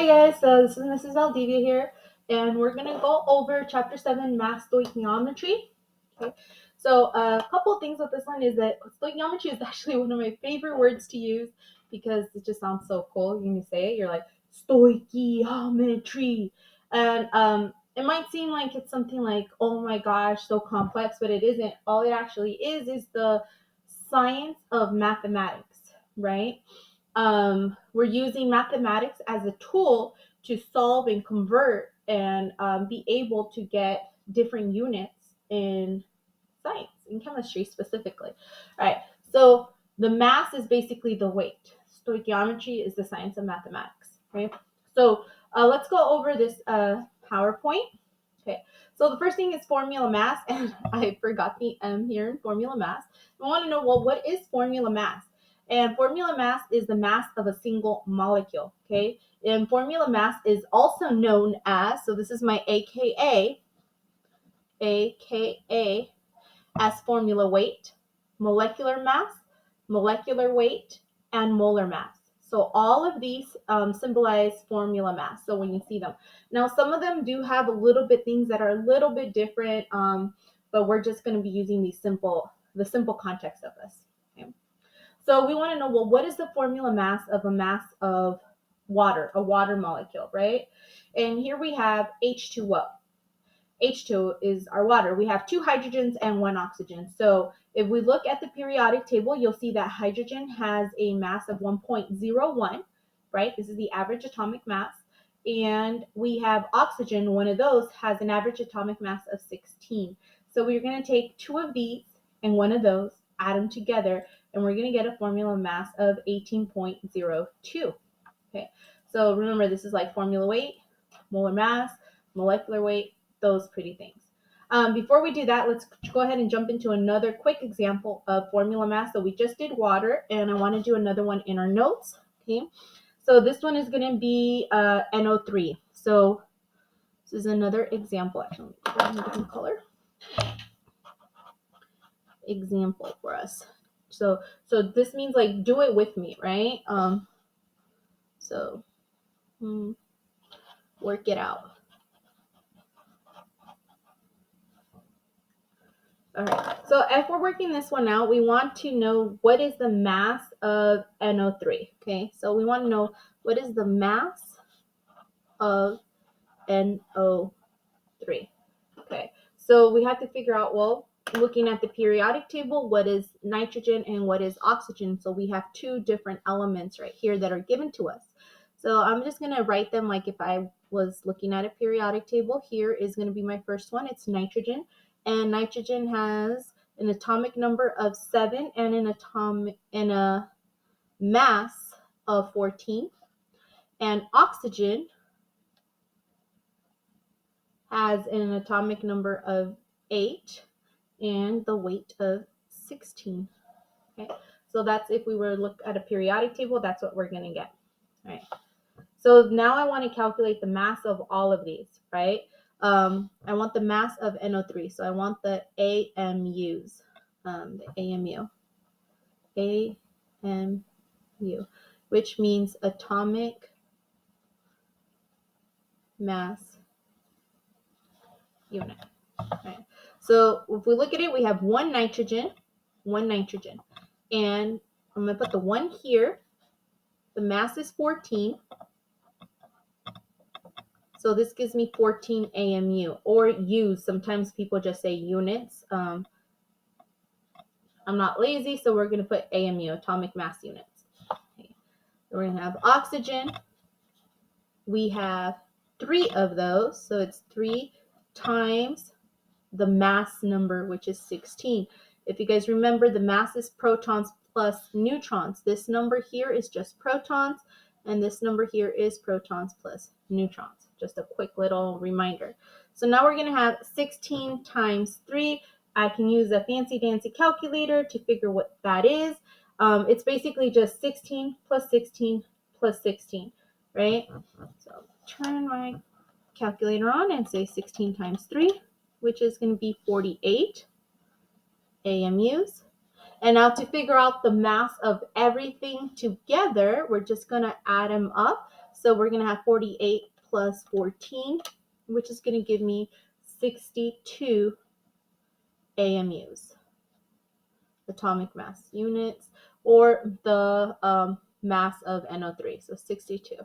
Hey guys, so this is Mrs. Valdivia here, and we're going to go over Chapter 7, Math Stoichiometry. Okay, so a couple of things with this one is that stoichiometry is actually one of my favorite words to use because it just sounds so cool. When you say it, you're like, stoichiometry. And it might seem like it's something like, oh my gosh, so complex, but it isn't. All it actually is the science of mathematics, right? We're using mathematics as a tool to solve and convert and be able to get different units in science, in chemistry specifically. All right, so the mass is basically the weight. Stoichiometry is the science of mathematics, right? So let's go over this PowerPoint. Okay, so the first thing is formula mass, and I forgot the M here in formula mass. I want to know, well, what is formula mass? And formula mass is the mass of a single molecule, okay? And formula mass is also known as, so this is my AKA as formula weight, molecular mass, molecular weight, and molar mass. So all of these symbolize formula mass. So when you see them, now some of them do have a little bit things that are a little bit different, but we're just going to be using the simple context of this. Okay? So we want to know, well, what is the formula mass of a mass of water, a water molecule, right? And here we have H2O. H2 is our water. We have 2 hydrogens and 1 oxygen. So if we look at the periodic table, you'll see that hydrogen has a mass of 1.01, right? This is the average atomic mass. And we have oxygen, one of those, has an average atomic mass of 16. So we're going to take 2 of these and 1 of those, add them together, and we're going to get a formula mass of 18.02. Okay, so remember, this is like formula weight, molar mass, molecular weight, those pretty things. Before we do that, let's go ahead and jump into another quick example of formula mass. So we just did water, and I want to do another one in our notes. Okay, so this one is going to be NO3. So this is another example. Actually, let me put it in a different color. Example for us. So this means like do it with me, right? Work it out. All right, so if we're working this one out, we want to know what is the mass of NO3, okay? So we want to know what is the mass of NO3, okay? So we have to figure out, well, looking at the periodic table, what is nitrogen and what is oxygen? So we have 2 different elements right here that are given to us. So I'm just going to write them like if I was looking at a periodic table. Here is going to be my first one. It's nitrogen. And nitrogen has an atomic number of 7 and a mass of 14. And oxygen has an atomic number of 8 and the weight of 16. Okay, so that's if we were to look at a periodic table, that's what we're going to get. All right. So now I want to calculate the mass of all of these, right? I want the mass of NO3. So I want the AMUs, the AMU, which means atomic mass unit. Right. So if we look at it, we have one nitrogen, and I'm going to put the 1 here. The mass is 14. So this gives me 14 AMU, or U's. Sometimes people just say units. I'm not lazy, so we're going to put AMU, atomic mass units. Okay. We're going to have oxygen. We have 3 of those, so it's 3 times the mass number, which is 16. If you guys remember, the mass is protons plus neutrons. This number here is just protons, and this number here is protons plus neutrons. Just a quick little reminder. So now we're going to have 16 times 3. I can use a fancy dancy calculator to figure what that is. It's basically just 16 plus 16 plus 16, right? So turn my calculator on and say 16 times 3, which is going to be 48 AMUs. And now to figure out the mass of everything together, we're just going to add them up. So we're going to have 48 plus 14, which is going to give me 62 AMUs, atomic mass units, or the mass of NO3, so 62.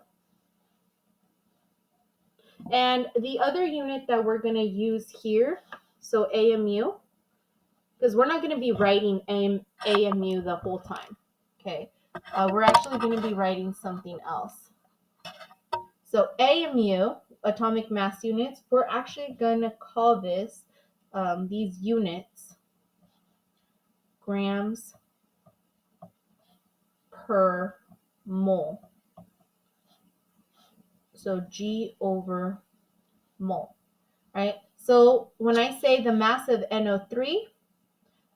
And the other unit that we're going to use here, so AMU, because we're not going to be writing AMU the whole time, okay? We're actually going to be writing something else. So AMU, atomic mass units, we're actually going to call this, these units, grams per mole. So G over mole, right? So when I say the mass of NO3,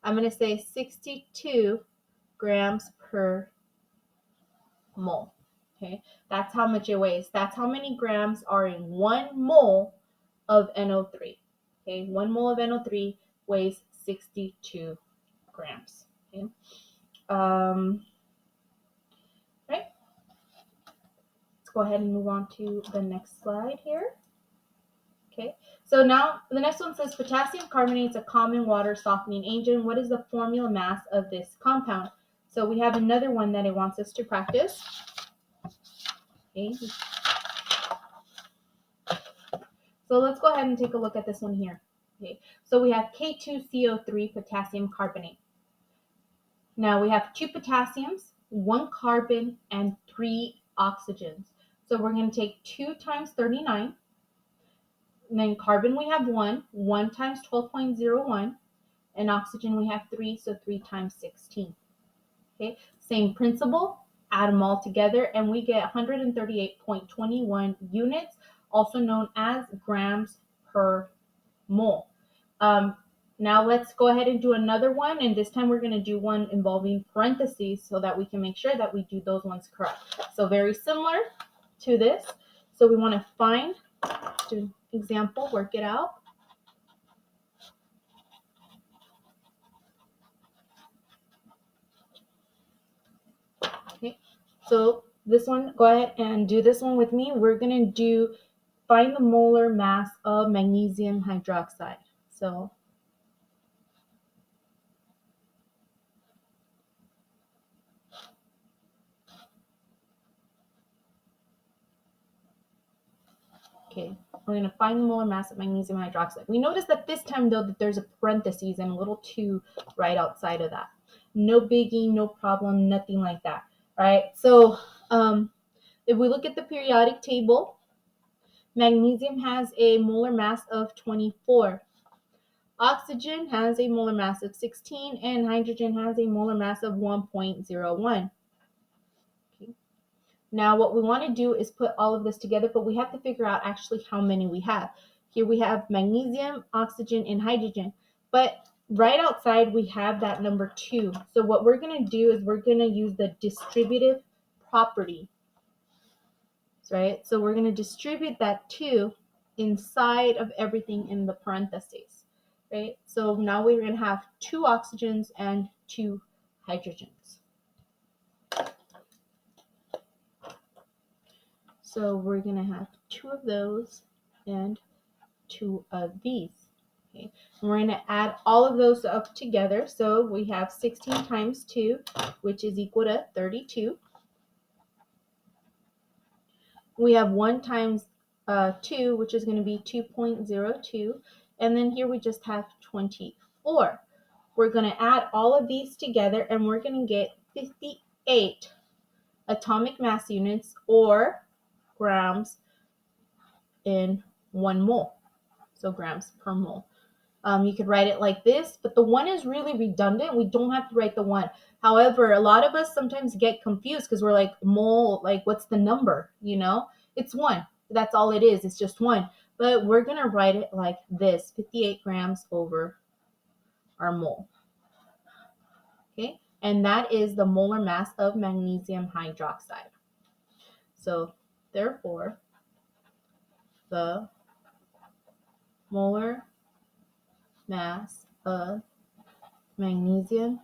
I'm going to say 62 grams per mole. Okay, that's how much it weighs. That's how many grams are in 1 mole of NO3. Okay, 1 mole of NO3 weighs 62 grams. Okay, right. Let's go ahead and move on to the next slide here. Okay, so now the next one says potassium carbonate is a common water softening agent. What is the formula mass of this compound? So we have another one that it wants us to practice. Okay. So let's go ahead and take a look at this one here. Okay, so we have K2CO3 potassium carbonate. Now we have 2 potassiums, 1 carbon, and 3 oxygens. So we're going to take 2 times 39. And then carbon we have 1 times 12.01. And oxygen we have 3, so 3 times 16. Okay, same principle, add them all together, and we get 138.21 units, also known as grams per mole. Now let's go ahead and do another one, and this time we're going to do one involving parentheses so that we can make sure that we do those ones correct. So very similar to this. So we want to find, do example, work it out. Okay, so this one, go ahead and do this one with me. We're going to find the molar mass of magnesium hydroxide. So okay, we're going to find the molar mass of magnesium hydroxide. We notice that this time, though, that there's a parentheses and a little 2 right outside of that. No biggie, no problem, nothing like that. All right, so if we look at the periodic table, magnesium has a molar mass of 24. Oxygen has a molar mass of 16, and hydrogen has a molar mass of 1.01. Okay. Now, what we want to do is put all of this together, but we have to figure out actually how many we have. Here we have magnesium, oxygen, and hydrogen. But right outside, we have that number 2. So what we're going to do is we're going to use the distributive property. Right? So we're going to distribute that 2 inside of everything in the parentheses. Right? So now we're going to have 2 oxygens and 2 hydrogens. So we're going to have 2 of those and 2 of these. Okay. And we're going to add all of those up together. So we have 16 times 2, which is equal to 32. We have 1 times 2, which is going to be 2.02. And then here we just have 24. We're going to add all of these together, and we're going to get 58 atomic mass units, or grams in 1 mole. So grams per mole. You could write it like this, but the 1 is really redundant. We don't have to write the 1. However, a lot of us sometimes get confused because we're like, mole, like what's the number? You know, it's 1. That's all it is. It's just 1. But we're going to write it like this, 58 grams over our mole. Okay, and that is the molar mass of magnesium hydroxide. So therefore, the molar mass of magnesium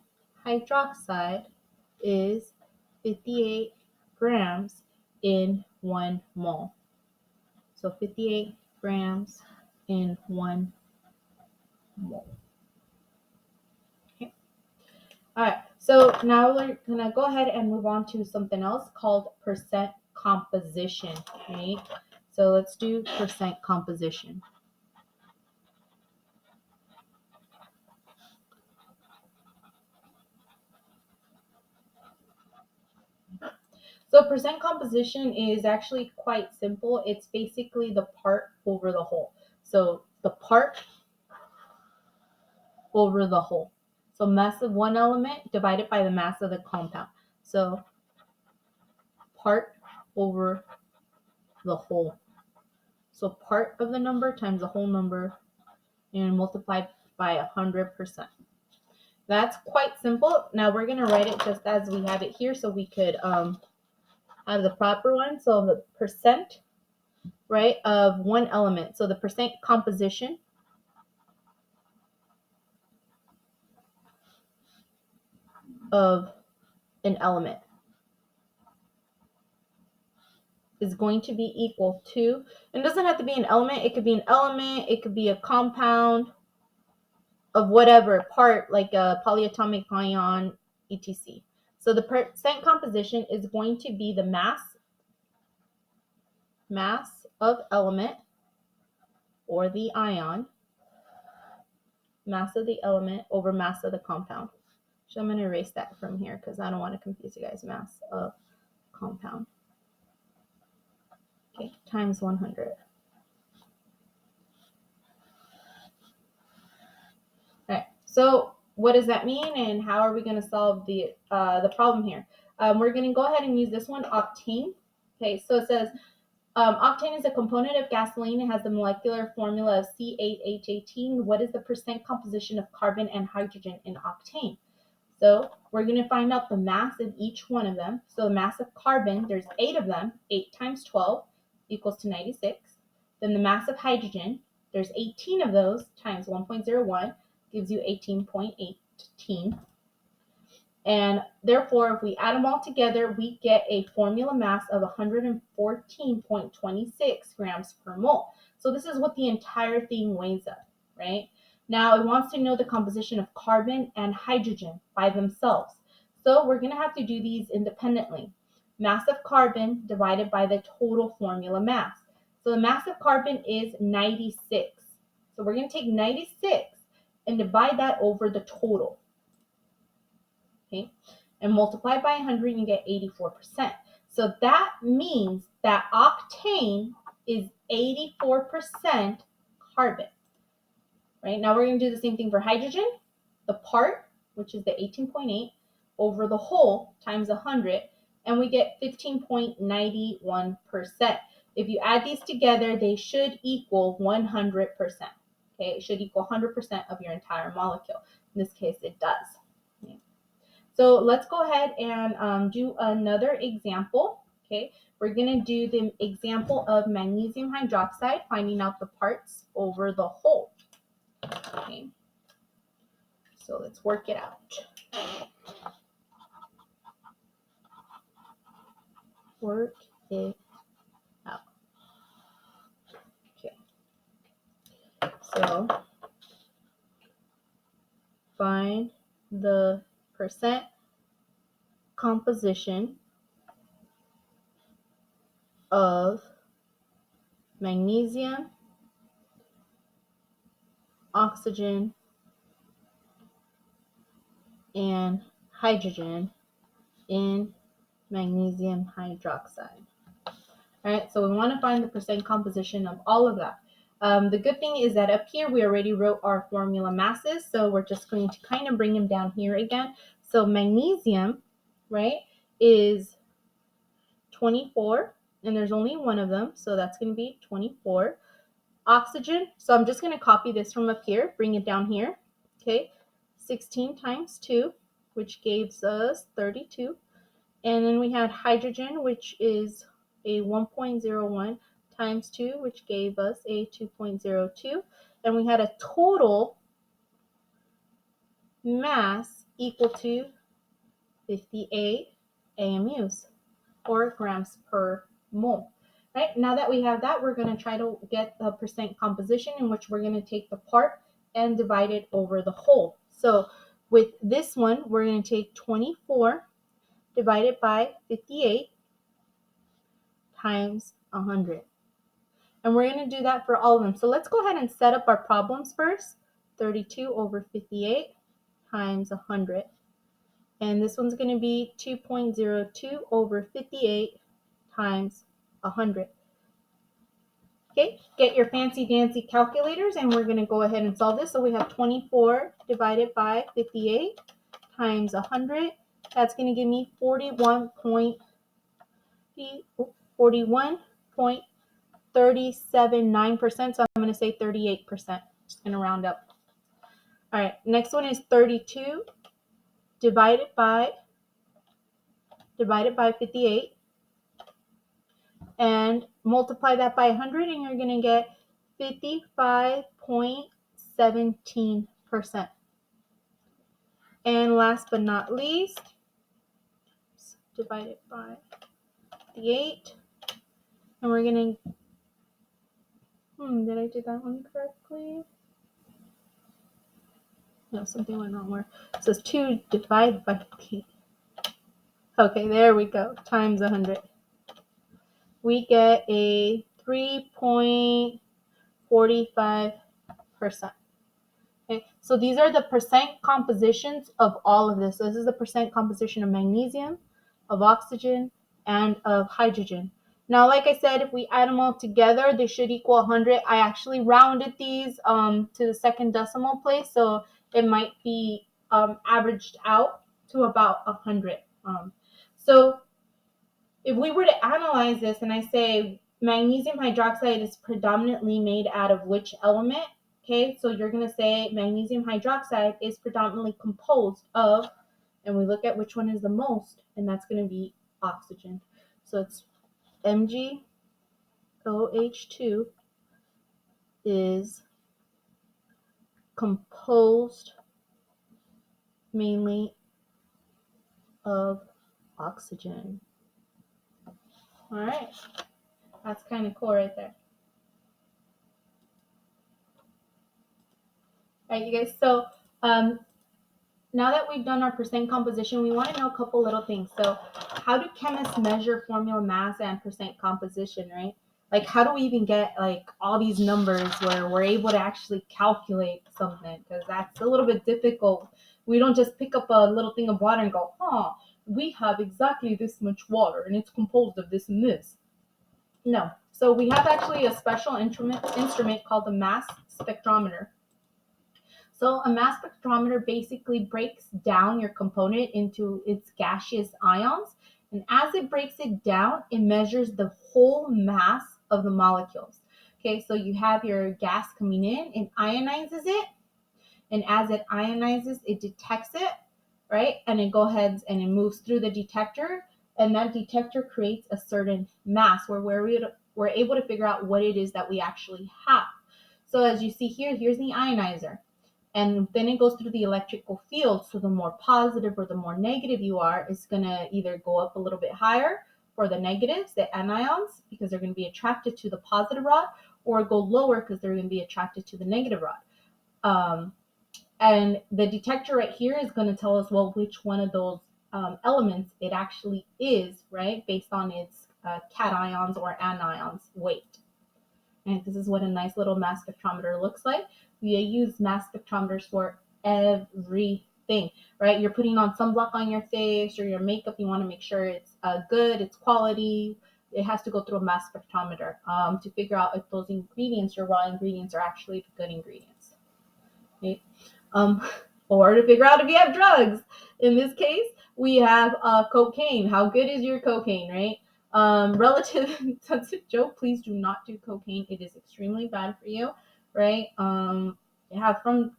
hydroxide is 58 grams in 1 mole. So 58 grams in 1 mole. Okay. All right, so now we're gonna go ahead and move on to something else called percent composition, right? So let's do percent composition. So percent composition is actually quite simple. It's basically the part over the whole. So the part over the whole. So mass of one element divided by the mass of the compound. So part over the whole. So part of the number times the whole number and multiplied by 100%. That's quite simple. Now we're going to write it just as we have it here so we could have the proper one. So the percent, right, of one element. So the percent composition of an element is going to be equal to, and it doesn't have to be an element, it could be an element, it could be a compound of whatever part, like a polyatomic ion, etc. So the percent composition is going to be the mass of element or the ion, mass of the element over mass of the compound. So I'm going to erase that from here because I don't want to confuse you guys. Mass of compound. Okay, times 100. All right, so what does that mean and how are we going to solve the problem here? We're going to go ahead and use this one, octane. Okay, so it says octane is a component of gasoline. It has the molecular formula of C8H18. What is the percent composition of carbon and hydrogen in octane? So we're going to find out the mass of each one of them. So the mass of carbon, there's 8 of them. 8 times 12 equals to 96. Then the mass of hydrogen, there's 18 of those times 1.01 gives you 18.18. And therefore, if we add them all together, we get a formula mass of 114.26 grams per mole. So this is what the entire thing weighs up, right? Now it wants to know the composition of carbon and hydrogen by themselves. So we're going to have to do these independently. Mass of carbon divided by the total formula mass. So the mass of carbon is 96. So we're going to take 96 and divide that over the total. Okay, and multiply by 100 and you get 84%. So that means that octane is 84% carbon. Right, now we're going to do the same thing for hydrogen. The part, which is the 18.8, over the whole times 100, and we get 15.91%. If you add these together, they should equal 100%. Okay, it should equal 100% of your entire molecule. In this case, it does. Okay. So let's go ahead and do another example. Okay, we're going to do the example of magnesium hydroxide, finding out the parts over the whole. Okay, so let's work it out. Work it out. Okay, so find the percent composition of magnesium, oxygen, and hydrogen in magnesium hydroxide. All right, so we want to find the percent composition of all of that. The good thing is that up here we already wrote our formula masses, so we're just going to kind of bring them down here again. So magnesium, right, is 24, and there's only one of them, so that's going to be 24. Oxygen, so I'm just going to copy this from up here, bring it down here, okay, 16 times 2, which gives us 32. And then we had hydrogen, which is a 1.01 times 2, which gave us a 2.02. And we had a total mass equal to 58 AMUs, or grams per mole. Right, now that we have that, we're going to try to get the percent composition, in which we're going to take the part and divide it over the whole. So with this one, we're going to take 24 divided by 58 times 100. And we're going to do that for all of them. So let's go ahead and set up our problems first. 32 over 58 times 100. And this one's going to be 2.02 over 58 times 100. Okay, get your fancy dancy calculators, and we're going to go ahead and solve this. So we have 24 divided by 58 times 100. That's going to give me 41.39%. So I'm going to say 38%. Just going to round up. All right, next one is 32 divided by 58, and multiply that by 100, and you're going to get 55.17%. And last but not least, divided by 58, and we're going to, did I do that one correctly? No, something went wrong where it says 2 divided by 58. Okay, there we go, times 100. We get a 3.45%. Okay, so these are the percent compositions of all of this. So this is the percent composition of magnesium, of oxygen, and of hydrogen. Now, like I said, if we add them all together, they should equal 100. I actually rounded these to the second decimal place, so it might be averaged out to about 100. So if we were to analyze this, and I say magnesium hydroxide is predominantly made out of which element? Okay, so you're going to say magnesium hydroxide is predominantly composed of, and we look at which one is the most, and that's going to be oxygen. So it's MgOH2 is composed mainly of oxygen. All right, that's kind of cool right there. All right, you guys, so now that we've done our percent composition, we want to know a couple little things. So how do chemists measure formula mass and percent composition, right? Like, how do we even get like all these numbers where we're able to actually calculate something? Because that's a little bit difficult. We don't just pick up a little thing of water and go, we have exactly this much water and it's composed of this and this. No. So we have actually a special instrument called the mass spectrometer. So a mass spectrometer basically breaks down your component into its gaseous ions. And as it breaks it down, it measures the whole mass of the molecules. Okay, so you have your gas coming in and ionizes it. And as it ionizes, it detects it, right? And it goes ahead and it moves through the detector. And that detector creates a certain mass where we're able to figure out what it is that we actually have. So as you see here, here's the ionizer. And then it goes through the electrical field. So the more positive or the more negative you are, it's going to either go up a little bit higher for the negatives, the anions, because they're going to be attracted to the positive rod, or go lower because they're going to be attracted to the negative rod. And the detector right here is going to tell us, well, which one of those elements it actually is, right, based on its cations or anions weight. And this is what a nice little mass spectrometer looks like. We use mass spectrometers for everything, right? You're putting on sunblock on your face or your makeup. You want to make sure it's good, it's quality. It has to go through a mass spectrometer to figure out if those ingredients, your raw ingredients, are actually good ingredients. Okay? Or to figure out if you have drugs. In this case, we have cocaine. How good is your cocaine, right? Relative, that's a joke. Please do not do cocaine. It is extremely bad for you, right?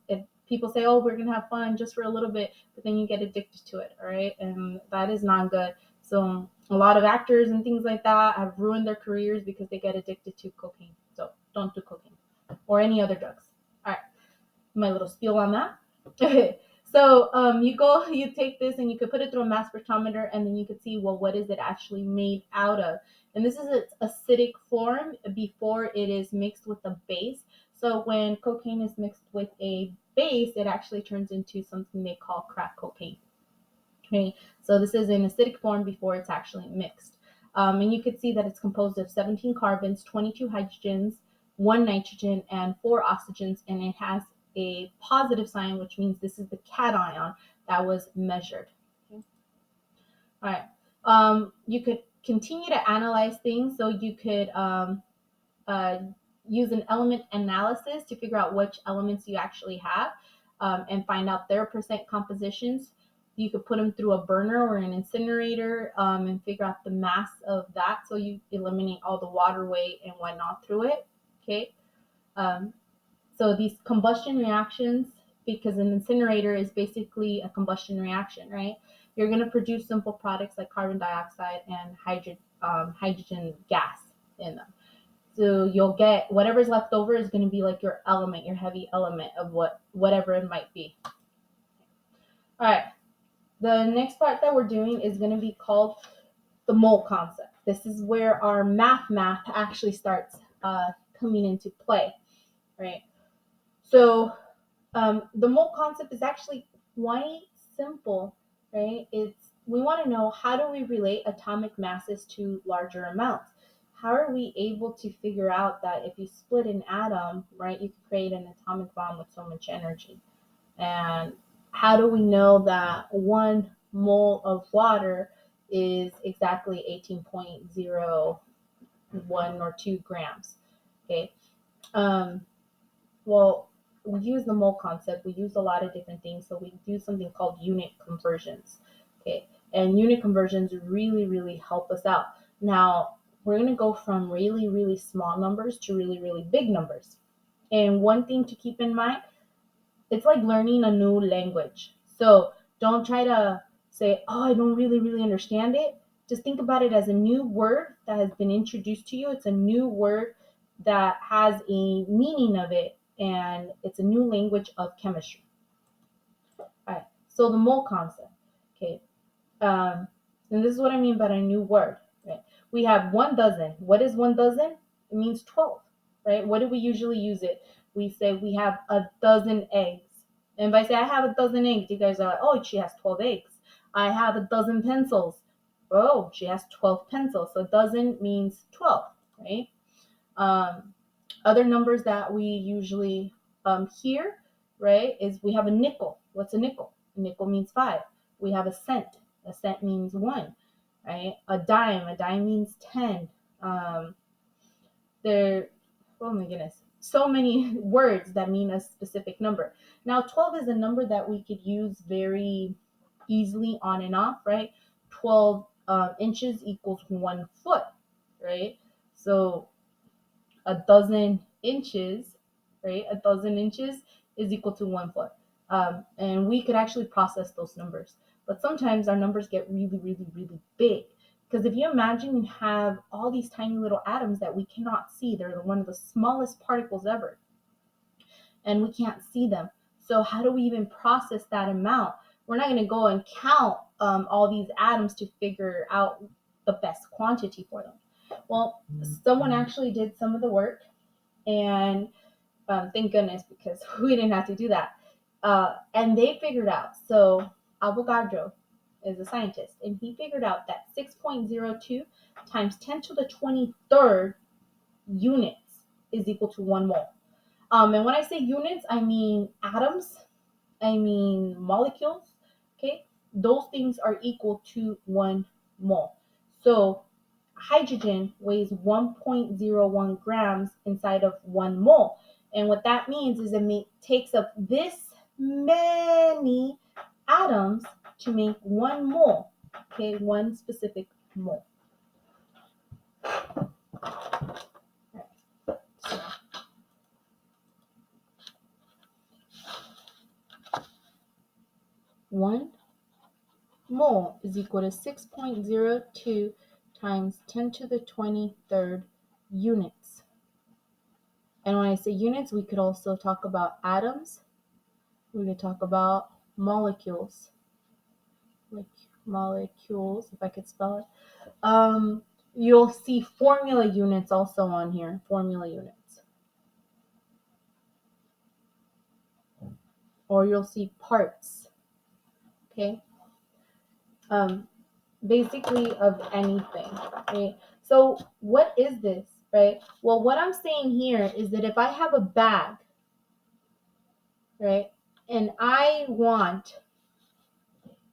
If people say, oh, we're gonna have fun just for a little bit, but then you get addicted to it, all right? And that is not good. So a lot of actors and things like that have ruined their careers because they get addicted to cocaine. So don't do cocaine or any other drugs. All right, my little spiel on that. So you take this and you could put it through a mass spectrometer, and then you could see, well, what is it actually made out of? And this is its acidic form before it is mixed with a base. So when cocaine is mixed with a base, it actually turns into something they call crack cocaine. Okay, so this is in acidic form before it's actually mixed. And you can see that it's composed of 17 carbons, 22 hydrogens, 1 nitrogen, and 4 oxygens, and it has a positive sign, which means this is the cation that was measured. Okay. All right. You could continue to analyze things, so you could uh, use an element analysis to figure out which elements you actually have, and find out their percent compositions. You could put them through a burner or an incinerator, and figure out the mass of that, so you eliminate all the water weight and whatnot through it. Okay. Um, so these combustion reactions, because an incinerator is basically a combustion reaction, right? You're going to produce simple products like carbon dioxide and hydrogen gas in them. So you'll get whatever's left over is going to be like your element, your heavy element of whatever it might be. All right. The next part that we're doing is going to be called the mole concept. This is where our math actually starts coming into play, right? So the mole concept is actually quite simple, right? We want to know, how do we relate atomic masses to larger amounts? How are we able to figure out that if you split an atom, right, you can create an atomic bomb with so much energy? And how do we know that 1 mole of water is exactly 18.01 or 2 grams? Okay. Well, we use the mole concept. We use a lot of different things. So we do something called unit conversions. Okay. And unit conversions really, really help us out. Now, we're going to go from really, really small numbers to really, really big numbers. And one thing to keep in mind, it's like learning a new language. So don't try to say, oh, I don't really, really understand it. Just think about it as a new word that has been introduced to you. It's a new word that has a meaning of it, and it's a new language of chemistry. All right. So the mole concept. Okay. Um, and this is what I mean by a new word. Right? We have 1 dozen. What is 1 dozen? It means 12. Right? What do we usually use it? We say we have a dozen eggs. And if I say I have a dozen eggs, you guys are like, oh, she has 12 eggs. I have a dozen pencils. Oh, she has 12 pencils. So dozen means 12, right? Um, Other numbers that we usually hear, right, is we have a nickel. What's a nickel? A nickel means 5. We have a cent. A cent means 1, right? A dime means 10. There, oh my goodness, so many words that mean a specific number. Now, 12 is a number that we could use very easily on and off, right? 12 inches equals 1 foot, right? So a dozen inches, right? A dozen inches is equal to 1 foot. And we could actually process those numbers. But sometimes our numbers get really, really, really big. Because if you imagine you have all these tiny little atoms that we cannot see, they're one of the smallest particles ever, and we can't see them. So how do we even process that amount? We're not going to go and count all these atoms to figure out the best quantity for them. Well, someone actually did some of the work, and thank goodness, because we didn't have to do that. And they figured out. So Avogadro is a scientist, and he figured out that 6.02 times 10 to the 23rd units is equal to 1 mole. And when I say units, I mean atoms, I mean molecules. Okay, those things are equal to 1 mole. So hydrogen weighs 1.01 grams inside of 1 mole. And what that means is it takes up this many atoms to make 1 mole, okay, 1 specific mole. Right. So 1 mole is equal to 6.02 times 10 to the 23rd units. And when I say units, we could also talk about atoms. We could talk about molecules, like molecules, if I could spell it. You'll see formula units also on here, formula units. Or you'll see parts, okay? Basically of anything, right? So what is this, right? Well, what I'm saying here is that if I have a bag, right, and I want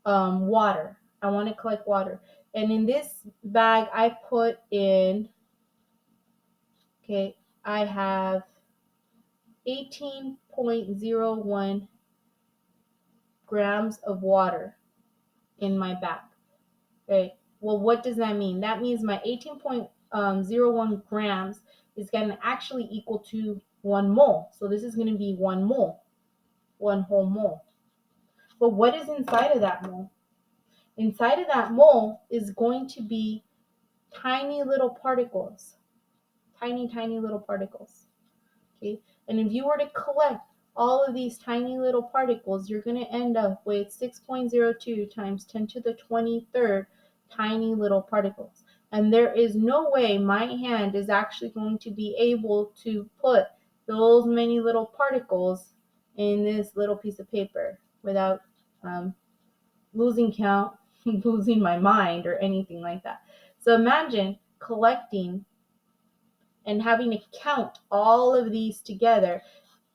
water, I want to collect water, and in this bag I put in, okay, I have 18.01 grams of water in my bag, right? Well, what does that mean? That means my 18.01 grams is going to actually equal to 1 mole. So this is going to be 1 mole, 1 whole mole. But what is inside of that mole? Inside of that mole is going to be tiny little particles, tiny little particles. Okay, and if you were to collect all of these tiny little particles, you're going to end up with 6.02 times 10 to the 23rd tiny little particles. And there is no way my hand is actually going to be able to put those many little particles in this little piece of paper without losing count, losing my mind, or anything like that. So imagine collecting and having to count all of these together,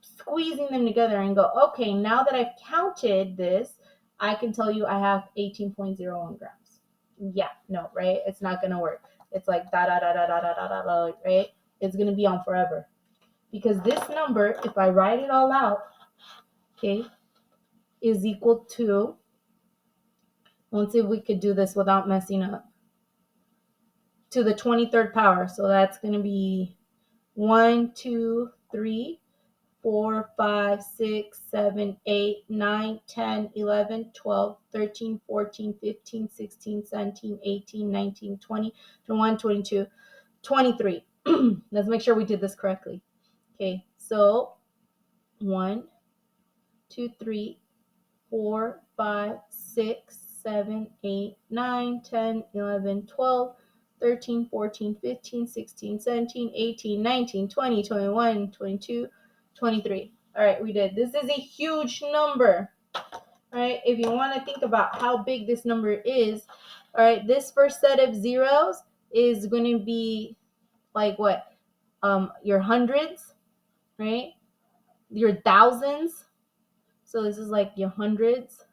squeezing them together and go, okay, now that I've counted this, I can tell you I have 18.01 grams. Yeah, no, right? It's not going to work. It's like da da da da da da da da, right? It's going to be on forever. Because this number, if I write it all out, okay, is equal to, let's see if we could do this without messing up, to the 23rd power. So that's going to be 1, 2, 3, 4, 5, 6, 7, 8, 9, 10, 11, 12, 13, 14, 15, 16, 17, 18, 19, 20, 21, 22, 23. Let's make sure we did this correctly. Okay, so 1, 2, 3, 4, 5, 6, 7, 8, 9, 10, 11, 12, 13, 14, 15, 16, 17, 18, 19, 20, 21, 22, 23. All right, we did. This is a huge number, right? If you want to think about how big this number is, all right, this first set of zeros is going to be like what? Your hundreds, right? Your thousands. So this is like your hundreds.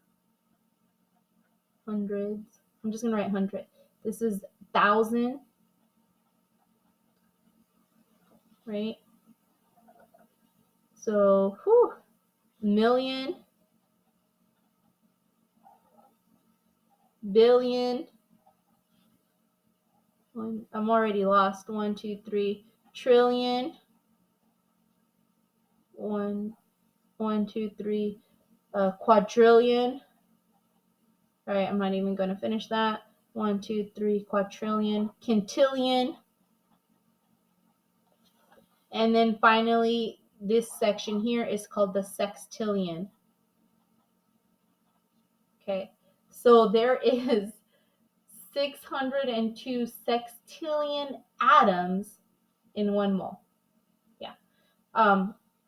I'm just going to write 100. This is 1,000, right? So, million, billion. I'm already lost. 1, 2, 3. Trillion. 1, 2, 3. Quadrillion. All right, I'm not even going to finish that. 1, 2, 3. Quadrillion. Quintillion. And then finally, this section here is called the sextillion. Okay, so there is 602 sextillion atoms in 1 mole. Yeah.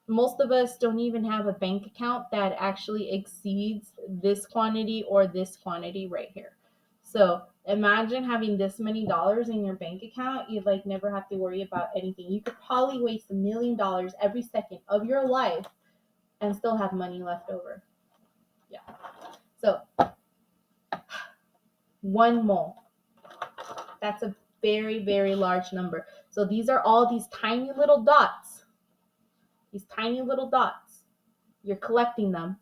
Most of us don't even have a bank account that actually exceeds this quantity or this quantity right here. So imagine having this many dollars in your bank account. You'd like never have to worry about anything. You could probably waste $1 million every second of your life and still have money left over. Yeah. So 1 mole. That's a very, very large number. So these are all these tiny little dots. These tiny little dots. You're collecting them,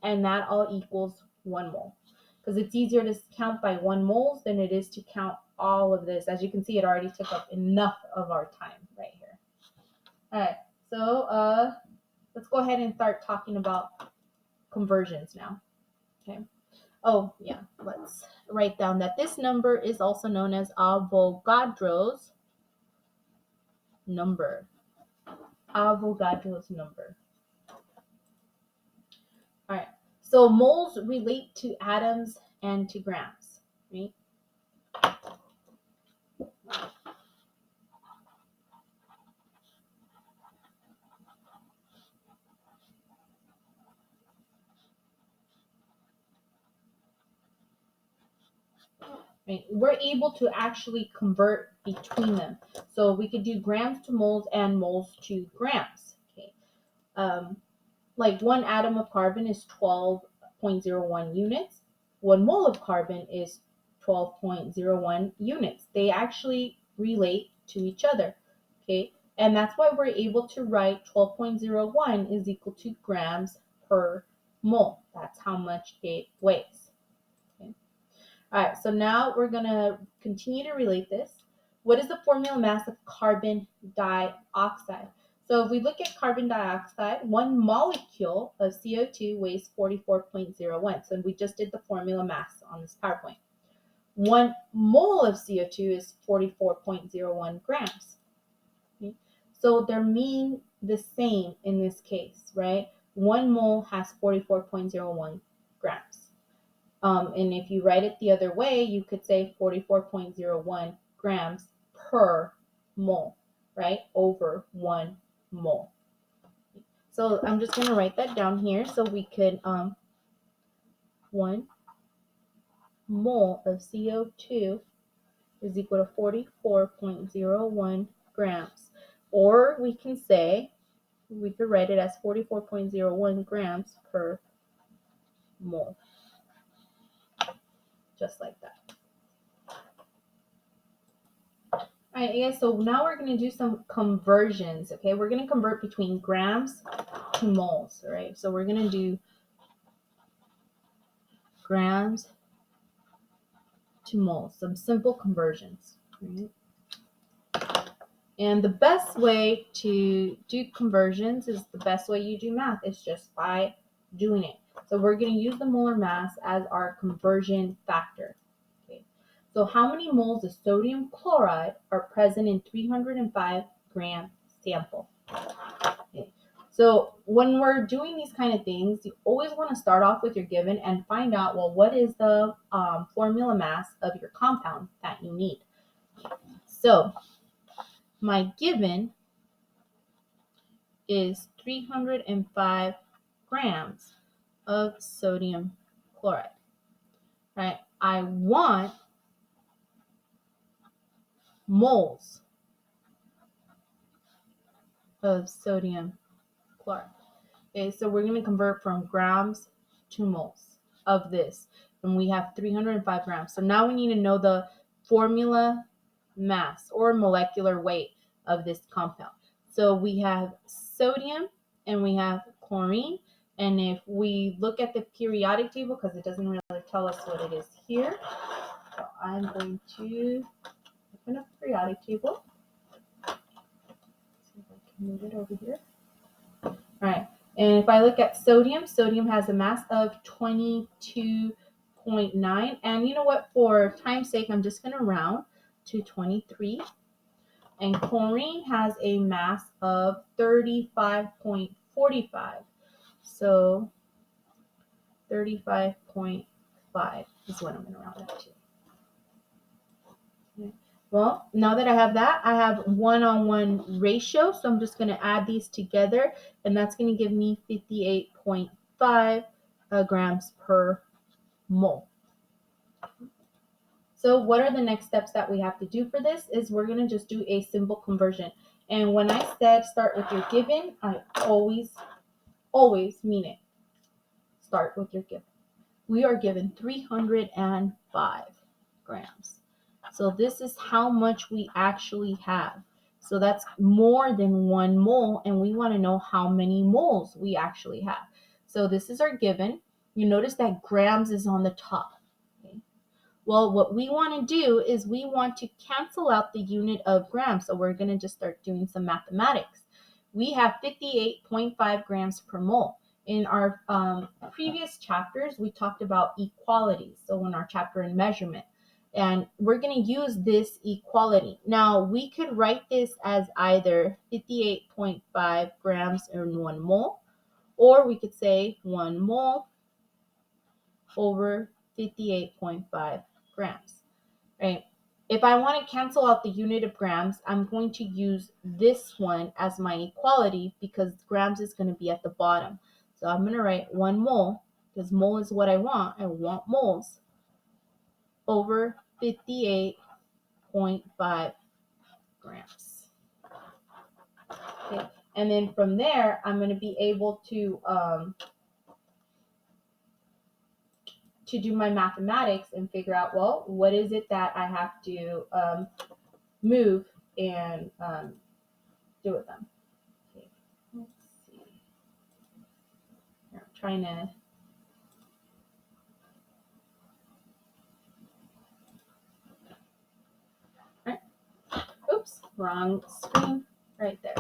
and that all equals 1 mole. Because it's easier to count by 1 moles than it is to count all of this. As you can see, it already took up enough of our time right here. All right, so let's go ahead and start talking about conversions now. Okay. Oh, yeah, let's write down that this number is also known as Avogadro's number. Avogadro's number. All right. So moles relate to atoms and to grams, right? Right? We're able to actually convert between them. So we could do grams to moles and moles to grams. Okay. Like 1 atom of carbon is 12.01 units. 1 mole of carbon is 12.01 units. They actually relate to each other. Okay. And that's why we're able to write 12.01 is equal to grams per mole. That's how much it weighs. Okay. All right, so now we're going to continue to relate this. What is the formula mass of carbon dioxide? So if we look at carbon dioxide, 1 molecule of CO2 weighs 44.01. So we just did the formula mass on this PowerPoint. 1 mole of CO2 is 44.01 grams. Okay? So they're mean the same in this case, right? 1 mole has 44.01 grams. And if you write it the other way, you could say 44.01 grams per mole, right? Over 1 mole. So I'm just going to write that down here so we could, 1 mole of CO2 is equal to 44.01 grams. Or we can say, we could write it as 44.01 grams per mole. Just like that. All right, guys, so now we're going to do some conversions, okay? We're going to convert between grams to moles, all right? So we're going to do grams to moles, some simple conversions, right? And the best way to do conversions is the best way you do math. It's just by doing it. So we're going to use the molar mass as our conversion factor. Okay. So how many moles of sodium chloride are present in 305-gram sample? Okay. So when we're doing these kind of things, you always want to start off with your given and find out, well, what is the formula mass of your compound that you need? So my given is 305 grams of sodium chloride, right? I want moles of sodium chloride. Okay, so we're going to convert from grams to moles of this. And we have 305 grams. So now we need to know the formula mass or molecular weight of this compound. So we have sodium and we have chlorine. And if we look at the periodic table, because it doesn't really tell us what it is here, so I'm going to open up the periodic table. See if I can move it over here. All right. And if I look at sodium, sodium has a mass of 22.9. And you know what? For time's sake, I'm just going to round to 23. And chlorine has a mass of 35.45. So 35.5 is what I'm going to round up to. Okay. Well, now that I have that, I have 1-on-1 ratio. So I'm just going to add these together, and that's going to give me 58.5 grams per mole. So what are the next steps that we have to do for this is we're going to just do a simple conversion. And when I said start with your given, I always mean it. Start with your given. We are given 305 grams. So this is how much we actually have. So that's more than 1 mole, and we want to know how many moles we actually have. So this is our given. You notice that grams is on the top. Okay. Well, what we want to do is we want to cancel out the unit of grams. So we're going to just start doing some mathematics. We have 58.5 grams per mole. In our previous chapters, we talked about equalities. So in our chapter in measurement. And we're going to use this equality. Now, we could write this as either 58.5 grams in 1 mole, or we could say 1 mole over 58.5 grams, right? If I want to cancel out the unit of grams, I'm going to use this one as my equality because grams is going to be at the bottom. So I'm going to write 1 mole, because mole is what I want. I want moles, over 58.5 grams. Okay. And then from there, I'm going to be able to do my mathematics and figure out, well, what is it that I have to move and do with them. Okay, let's see. Here, I'm trying to. Right. Oops, wrong screen. Right there.